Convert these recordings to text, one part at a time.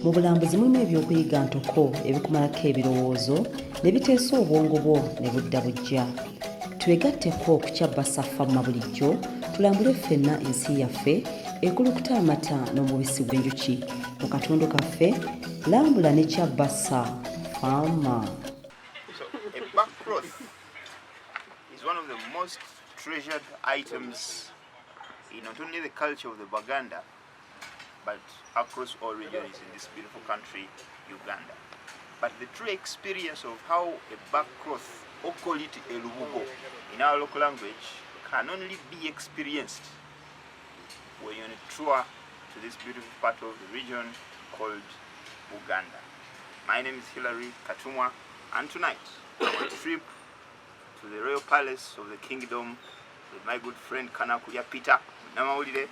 Mu bulambuzi mulimu ebyokuyiga ntoko ebikumalako ebirowoozo ne biteesa obwongo bwo ne budda bujja. Twegatteko okukyabba saffamma bulijjo tulambule ffenna ensi yaffe ekulukuta amata n'omubisi gw'enjuki mu katundu kaffe lambula ne kyabbassa famma. So a backcloth is one of the most treasured items in not only the culture of the Baganda but across all regions in this beautiful country, Uganda. But the true experience of how a backcloth, or call it a lubugo in our local language, can only be experienced when you're on a tour to this beautiful part of the region called Uganda. My name is Hilary Katumwa, and tonight I'm on a trip to the royal palace of the kingdom with my good friend Kanakuya Peter Namawulire.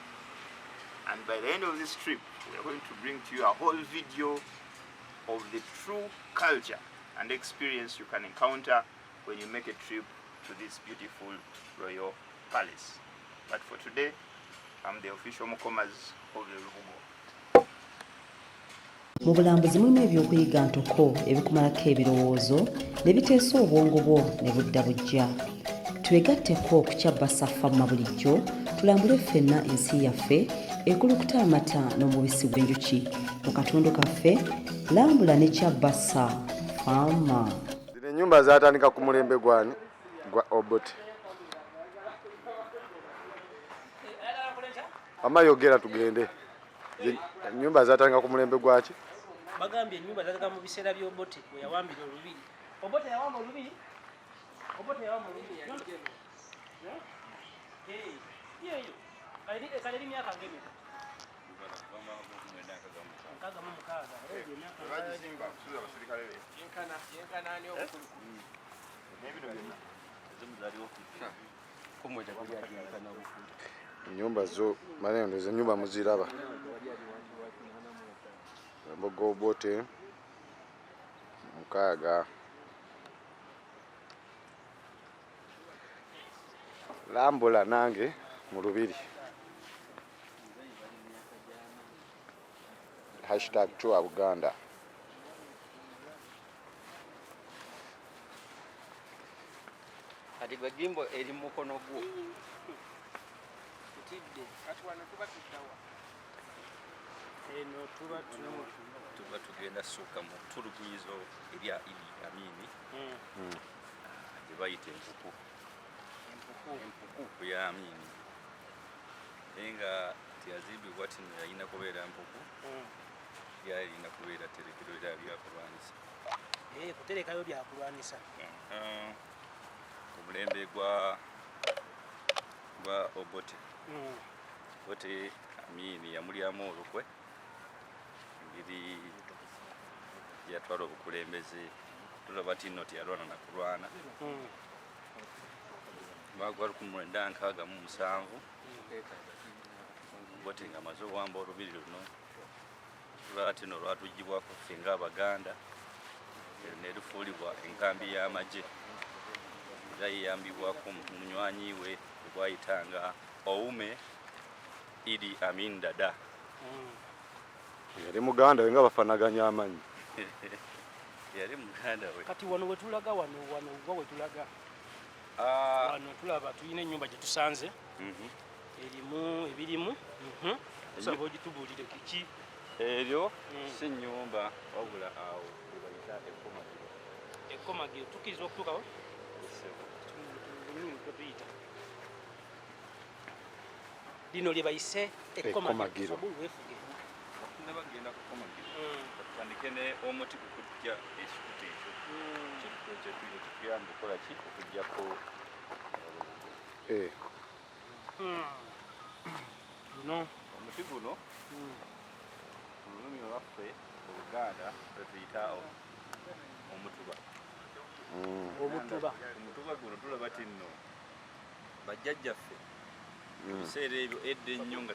And by the end of this trip, we are going to bring to you a whole video of the true culture and experience you can encounter when you make a trip to this beautiful royal palace. But for today, I'm the official Mukomas of the Lubugo. Mu bulambuzi mulimu ebyokuyiga ntoko ebikumalako ebirowoozo ne biteesa obwongo bwo ne budda bujja. Twegatteko okukyabba saffamma bulijjo tulambule ffenna ensi yaffe ekulukuta amata n'omubisi gw'enjuki mu katundu kaffe lambula ne kyabbassa famma. Zino ennyumba zaatandika ku mulembe gwani gwa Obote. Amayogera tugende. Ennyumba zaatandika ku mulembe gwaki? Bagambye ennyumba zaatandika mu biseera by'Obote bwe yawambira olubiri. Obote yawamba olubiri? Obote yawamba olubiri. Yeyo. Kale emyaka ng'emeka? Nkaaga mu mukaaga. Ennyumba zo maneno ezo ennyumba muziraba. Mbogo Obote mukaaga. Lambula nange mu lubiri. #Tour Buganda. Kati gwe gimbo eri mu mukono gwo. Tutidde. Kati wano tuba tuddawa. Eno tuba tugenda ssuuka mu ttuluguyizo erya Idi Amini. Gye bayita empuku. Empuku ya Amini. Naye nga teyazimbibwa tino yalina kubeera mpuku. Yalina kubeera terekero lya byakulwanyisa. Kuterekayo byakulwanyisa. Ku mulembe gwa Obote. Obote Amini yamulyamu olukwe. Ngeri yatwala obukulembeze. Tulaba tino teyalwana na kulwana. Bagwa 1967. Obote nga amaze owamba olubiri luno. Lwati no lwatugibwako ffe ng'Abaganda ne lufuulibwa enkambi y'amagye. Era yeyambibwako munywanyi we gwayitanga Oume Idi Amin Dada. Yali Muganda we nga bafanaganya amanyi. Yali Muganda we. Kati wano wetulaga wano we tulaga. Wano tulaba tulina ennyumba gye tusanze. Erimu ebirimu. Tusaba ogitubuulire kiki. Eryo si nnyumba wabula awo ebayita ekkomagiro. Ekkomagiro tukkiriza okutuukawo? Lino lye bayise ekkomagiro. Bagenda ku kkomagiro. Tutandike ne omuti okujja ekikuta ekyo. Ekikuta ekyo tukuyamba okukola ki? Okujjako. Guno omuti guno olulimi lwaffe Oluganda lwetuyita omutuba. Omutuba guno tulaba ti nno bajjajjaffe ebiseera ebyo edda ennyo nga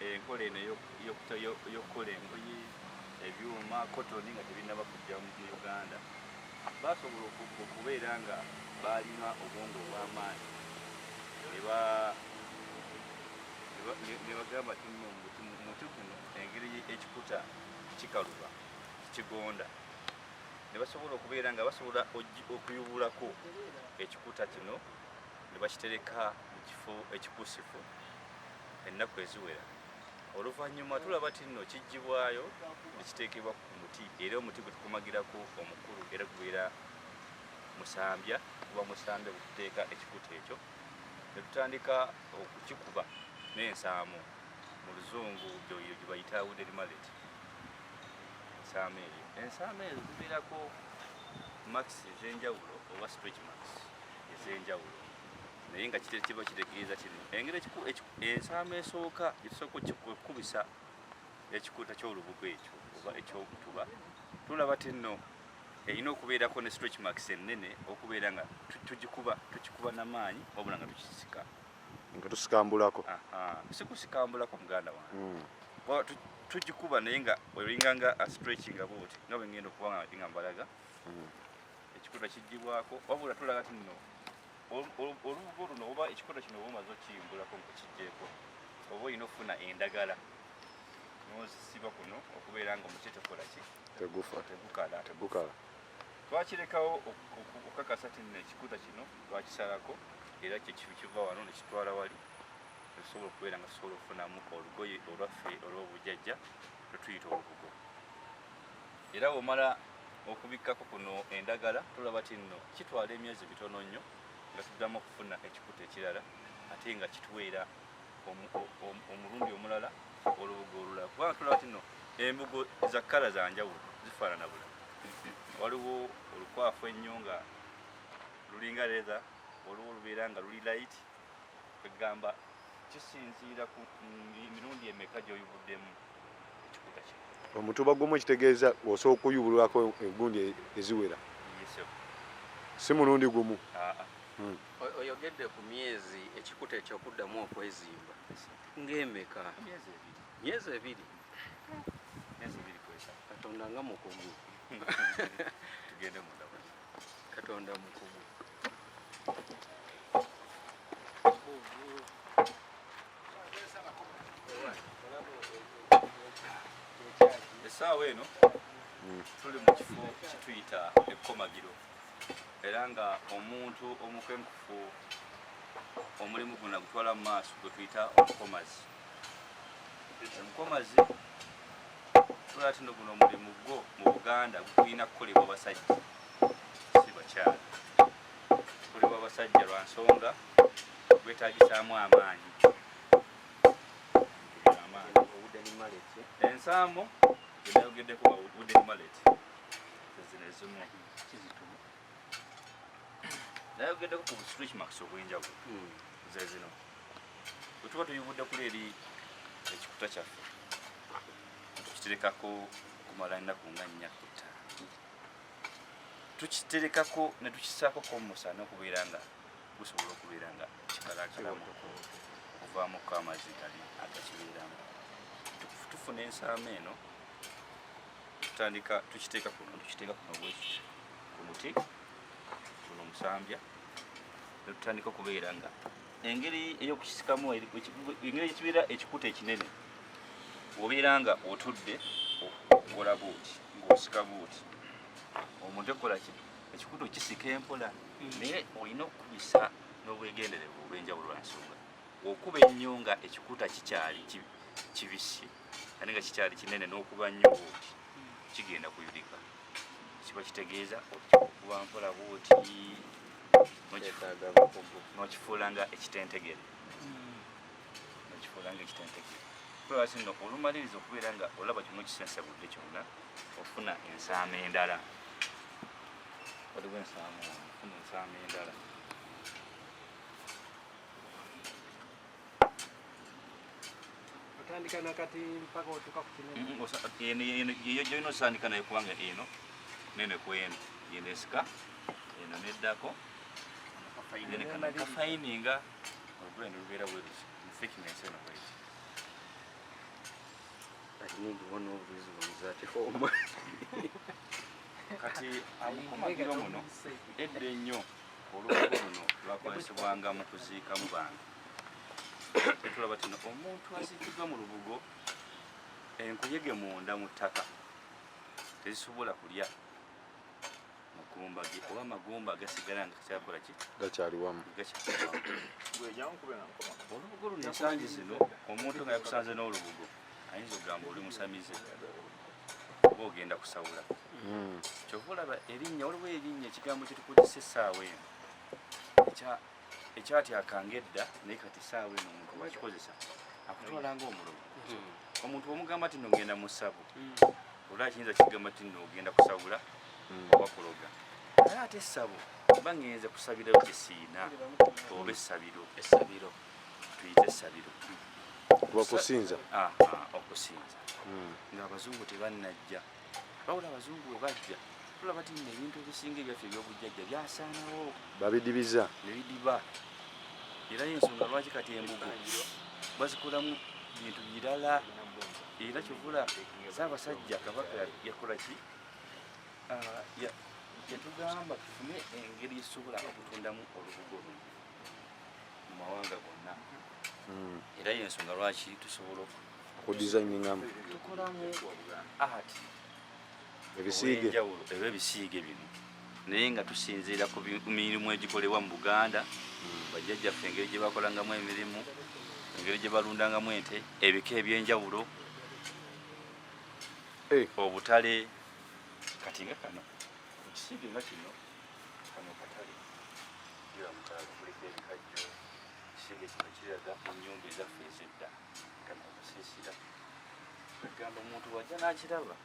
enkola eno ey'okukola engoye ebyuma kotoni nga tebinnaba kujja mu Uganda baasobola okubeera nga baalina obwongo obw'amaanyi ne bagamba ti nno muti guno engeri ekikuta kikaluba kigonda ne basobola okubeera nga basobola okuyubulako ekikuta kino ne bakitereka mu kifo ekikusifu ennaku eziwera oluvannyuma tulaba ti nno kijjibwayo ne kiteekebwa ku muti era omuti gwe tukumagirako omukulu era gubeera musambya kuba musambya bwe tuteeka ekikuta ekyo ne tutandika okukikuba n'ensaamu mu luzungu gye bayita wooden mallet ensaamu ezo zibeerako max ez'enjawulo oba stretch max ez'enjawulo naye nga kiba kitegeeza kiri engeri ensaamu esooka gye tusooka okukubisa ekikuta ky'olubugo ekyo oba ekyokutuba tulaba ti nno erina okubeerako ne stretch max ennene okubeera nga tukikuba n'amaanyi wabula nga tukisika nga tusikambulako sikusikambulako muganda wange tugikuba naye nga olinga nga stretchinga bwoti nga bwe ngenda okuba nga nga mbalaga ekikuta kijjibwako wabula tulaga ti nno olubugo luno oba ekikuta kino oba omaze okiyimbulako nkukijjeeko oba olina okufuna endagala n'ozisiba kuno okubeera nga omuti tekola ki tegukala twakirekawo okukakasa ti nno ekikuta kino twakisalako era kiva wano nekitwala wali tusobola okubeera nga tusobola okufunamu olugoye olwaffe olw'obujjajja lwetuyita olubugo era bw'omala okubikkako kuno endagala tulaba ti nno kitwala emyezi mitono nnyo nga tuddamu okufuna ekikuta ekirala ate nga kituweera omulundi omulala olubugo olulala kubanga tulaba ti nno embugo za kkala za njawulo zifaanana bula waliwo olukwafu ennyo nga lulinga leather waliwo olubeera nga luli light kwegamba kisinziira ku mirundi emeka gy'oyubuddemu ekikuta kino omutuba gumu ekitegeeza osobola okuyubulwako engundi eziwera si mulundi gumu oyogedde ku myezi ekikuta ekyokuddamu okwezimba ng'emeka myezi ebiri kwesa katonda nga mukugu tugende munda katonda mukugu essaawa eno tuli mu kifo kituyita ekkomagiro era nga omuntu omukwenkufu omulimu guno gutwala mu maaso gwe tuyita omukomazi omukomazi tulaba tino guno omulimu gwo mu Buganda gulina kukolebwa basajja si bakyala kukolebwa basajja lwa nsonga gwetaagisaamu amaanyi ensaamu genayogeddeko wooden mallet zino ezimu nayogeddeko ku stretch max obw'enjawulo zezino bwe tuba tuyubudde kuli eri ekikuta kyaffe tukiterekako kumala ennaku nga 4 ku 5 tukiterekako ne tukisaako komusana okubeera nga gusobola okubeera nga kikalakalamu okuvaamuko amazzi gali agakibeeramu tufuna ensaamu eno tutandika tukiteeka kuno bwekiti ku muti guno omusambya ne tutandika okubeera nga engeri ey'okukisikamu engeri ekibeera ekikuta ekinene obeera nga otudde okukola buuti ng'osika buuti omuntu ekola ki ekikuta okisika empola naye olina okukubisa n'obwegenderevu obw'enjawulo lwa nsonga okuba ennyo nga ekikuta kikyali kibisi ate nga kikyali kinene n'okuba nnyo buuti kigenda kuyulika kiba kitegeeza okuba mpola buuti n'okifuula nga ekitentegere tulaba nno olumaliriza okubeera nga olaba kyonna okisensebudde kyonna ofuna ensaamu endala waliwo ofuna ensaamu endala otandika nakati mpaka otuuka ku kinene gyolina osandika naye kubanga eno nene kweno yeno esika eno neddako kafayininga olugendo lubeera bweruzi thickness eno bweti kati amukomagiro muno edda ennyo olubugo luno lwakozesebwanga mu kuziikamu bantu tetulaba tino omuntu aziikiddwa mu lubugo enkuyege munda mu ttaka tezisobola kulya magumba ge oba amagumba agasigala nga kyakola ki gakyali wamu. olubugo luno ensangi zino omuntu nga yakusanze n'olubugo ayinza okugamba oli musamize oba ogenda kusawula kyova olaba erinnya waliwo erinnya ekigambo kyetukozesa essaawa eno ekyatyakanga edda naye kati essaawa eno omuntu wakikozesa akutwala ng'omulogo omuntu omugamba ti nogenda mu ssabo olwa kiyinza kigamba ti nogenda kusawula oba kuloga naye ate essabo oba ngenze kusabirayo kyesiina oba essabiro tuyite essabiro lwakusinza okusinza ng'abazungu tebannajja bawula abazungu bwe bajja tulaba ti nno ebintu ebisinga ebyaffe ebyobujjajja byasaanawo babidibiza ne bidiba era y'ensonga lwaki kati embugo bazikolamu bintu birala era kyovula Ssaabasajja Kabaka yakola ki yatugamba tufune engeri esobola okutundamu olubugo mu mawanga gonna era y'ensonga lwaki tusobola okudizayiningamu tukolamu art ebisiige ebisiige bino naye nga tusinziira ku mirimu egikolebwa mu Buganda bajjajjaffe engeri gye bakolangamu emirimu engeri gye balundangamu ente ebika ebyenjawulo obutale kati nga kano ekisiige nga kino kano katale kiramutala kuliko ebikajjo ekisiige kino kiraga ennyumba ezaffe ez'edda kano akasiisira agamba omuntu wajja n'akiraba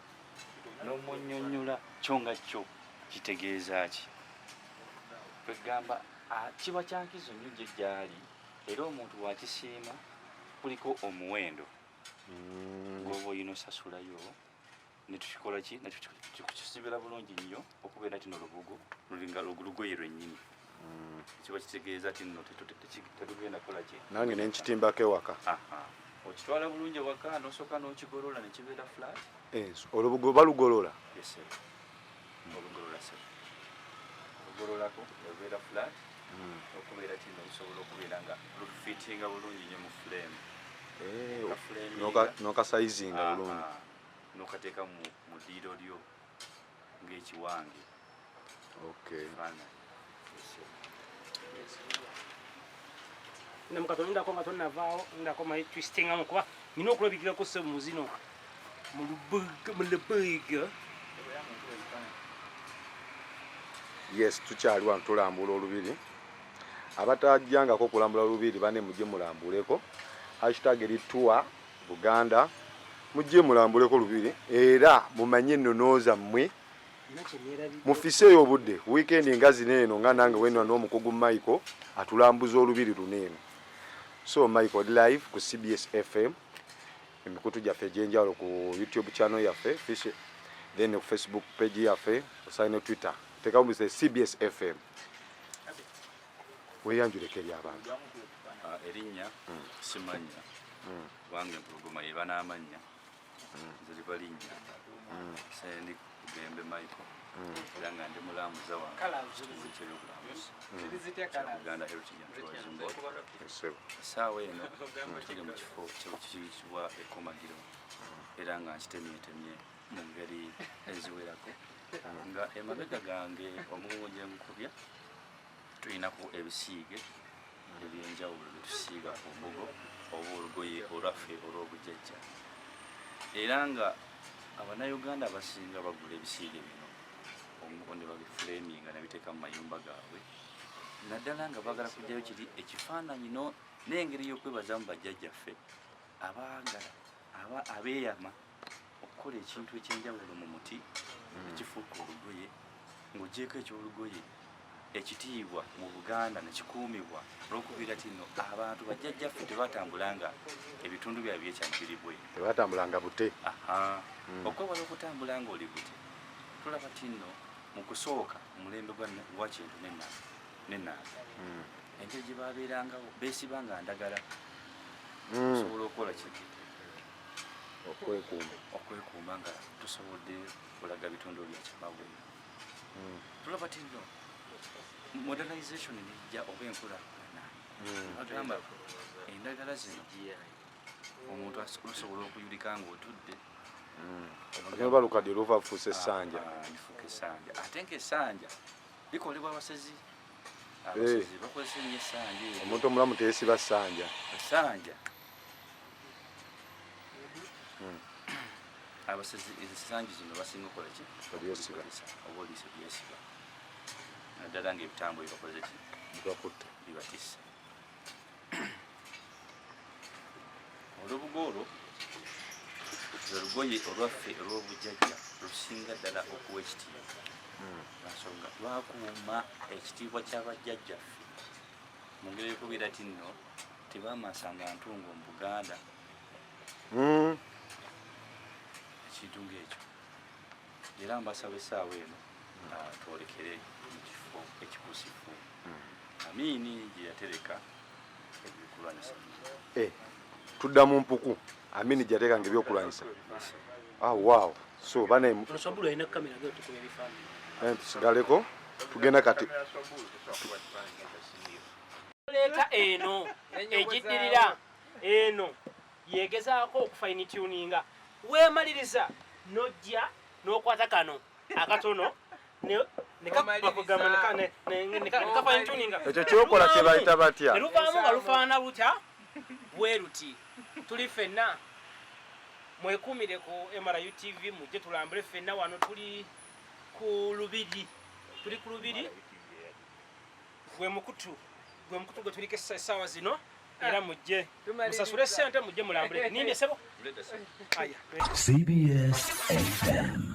n'omunnyonnyola kyo nga kyo kitegeeza ki kwegamba kiba kyankizo nnyo gye gyali era omuntu wakisiima kuliko omuwendo ng'oba oyina osasulayo netukikola ki nekikisibira bulungi nnyo okubeera tino olubugo lulinga lugoye lwennyini kiba kitegeeza ti nno tetugenda kukola ki nange nenkitimbako ewaka okitwala bulungi ewaka nosooka n'okigolola nekibeera flat olubugo balugolola olugolola se olugololako obeera flat okubeera tino lusobola okubeera nga lufitinga bulungi nnyo mu flame nokasayizinga bulungi nokateeka mu ddiiro lyo ng'ekiwange namukato ndako nga tonavaawo ndako mai twistingamu kuba nina okulabikirako se muzino mu lubuga yes tukyali wano tulambula olubiri abatajjangako okulambula olubiri bane mujje mulambuleko hashtag erituwa Buganda mujje mulambuleko olubiri era mumanye ennonooza mmwe mufiseeyo obudde weekend nga zino eno nga nange wenwa n'omukugu Michael atulambuza olubiri luneeno so Michael live ku CBS FM emikutu gyaffe egyenjawulo ku YouTube channel yaffe then ku Facebook page yaffe osaine Twitter tekamubize CBS FM weyanjuleko eri abantu erinnya simanya wange empologoma eba n'amannya nze libalinnya sendi kugembe Michael era nga ndi mulambuza wangeuganda Heritage and Tourism Board essaawa eno kiri mu kifo kiyitibwa ekkomagiro era nga nkitemyetemye mu ngeri eziwerako nga emabega gange omugongo gye nkubya tulinaku ebisiige ebyenjawulo byetusiiga ku mbugo oba olugoye olwaffe olw'obujjajja era nga Abannayuganda abasinga bagula ebisiige bino omugo ne babifuleminga nebiteeka mu mayumba gaabwe naddala nga baagala kujjayo kiri ekifaananyi n'engeri y'okwebazamu bajjajjaffe abaagala abeeyama okukola ekintu ekyenjawulo mu muti ekifuuka olugoye ng'oggyeko ekyolugoye ekitiibwa mu Buganda nekikuumibwa olw'okubeera tino abantu bajjajjaffe tebatambulanga ebitundu byabwe byekyambiribwe tebatambulanga bute okwewala okutambula ng'oli bute tulaba tino mu kusooka mulembe gwa Kintu n'Ennanga engeri gye babeerangawo beesiba nga ndagala osobola okukola kintu okwekuuma nga tusobodde kulaga bitundu byakyamabwe tulaba tino modernization nejja oba enkulaakulana agamba endagala zino omuntu asobola okuyulika ng'otudde Ate balukadde luva fuuse essanja. Lifuuka essanja. Ate ng'essanja likolebwa abasezi. Abasezi bakozesa nnyo essanja eyo. Omuntu omulamu teyeesiba ssanja. Essanja. Abasezi essanja zino basinga okukola ki? Balyesiba. Oba oliisa byesiba. Naddala ng'ebitambo bibakoze ki? Bibakutte. Bibatisse. Olubugo olwo lwe lugoye olwaffe olw'obujjajja lusinga ddala okuwa ekitiibwa. Nsonga lwakuuma ekitiibwa ky'abajjajjaffe mu ngeri y'okubeera ti nno tebaamasanga ntungo mu Buganda. Ekintu ng'ekyo era mbasaba essaawa eno twolekere mu kifo ekikuusifu Amiini gye yatereka ebyokulwanyisa. Tudda mu mpuku Amiini gye yateekanga ebyokulwanyisa. Wow. So bane Nsabula ina kamera gyo tukoye bifaananyi. Tusigaleko tugenda kati. Leeta eno egiddirira eno yegezaako okufine tuninga. Weemaliriza nojja n'okwata kano akatono nekafine tuninga. Ekyo kyokola kye bayita batya? Ne luvaamu nga lufaana lutya bwe luti. Tuli ffenna mwekuumire ku MRU TV mujje tulambule ffenna wano tuli ku Lubiri. Tuli ku Lubiri gwe mukutu gwe tuliko essaawa zino era mujje musasule ssente mujje mulambule. Nimbe sebo. Aya. CBS FM.